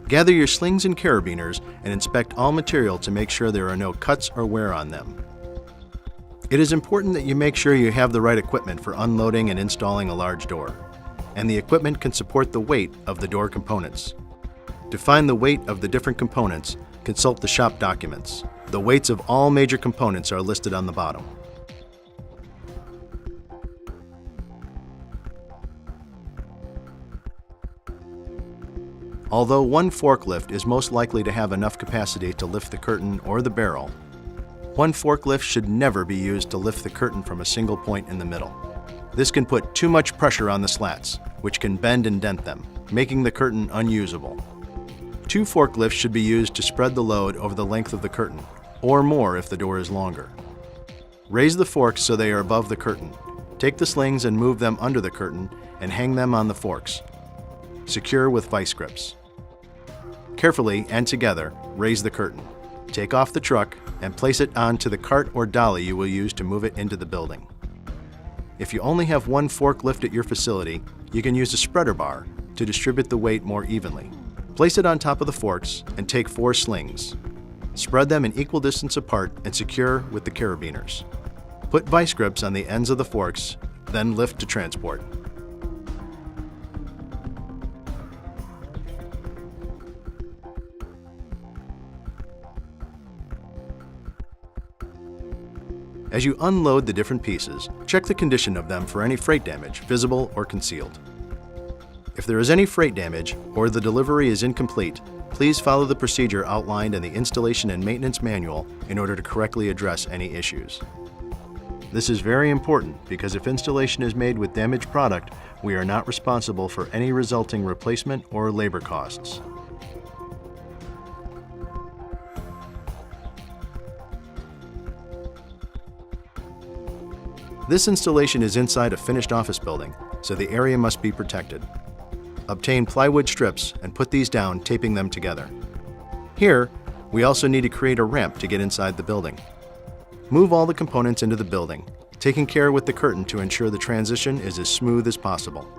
Gather your slings and carabiners and inspect all material to make sure there are no cuts or wear on them. It is important that you make sure you have the right equipment for unloading and installing a large door, and the equipment can support the weight of the door components. To find the weight of the different components, consult the shop documents. The weights of all major components are listed on the bottom. Although one forklift is most likely to have enough capacity to lift the curtain or the barrel, one forklift should never be used to lift the curtain from a single point in the middle. This can put too much pressure on the slats, which can bend and dent them, making the curtain unusable. 2 forklifts should be used to spread the load over the length of the curtain, or more if the door is longer. Raise the forks so they are above the curtain. Take the slings and move them under the curtain and hang them on the forks. Secure with vice grips. Carefully and together, raise the curtain. Take off the truck and place it onto the cart or dolly you will use to move it into the building. If you only have one forklift at your facility, you can use a spreader bar to distribute the weight more evenly. Place it on top of the forks and take 4 slings. Spread them an equal distance apart and secure with the carabiners. Put vice grips on the ends of the forks, then lift to transport. As you unload the different pieces, check the condition of them for any freight damage, visible or concealed. If there is any freight damage or the delivery is incomplete, please follow the procedure outlined in the Installation and Maintenance Manual in order to correctly address any issues. This is very important because if installation is made with damaged product, we are not responsible for any resulting replacement or labor costs. This installation is inside a finished office building, so the area must be protected. Obtain plywood strips and put these down, taping them together. Here, we also need to create a ramp to get inside the building. Move all the components into the building, taking care with the curtain to ensure the transition is as smooth as possible.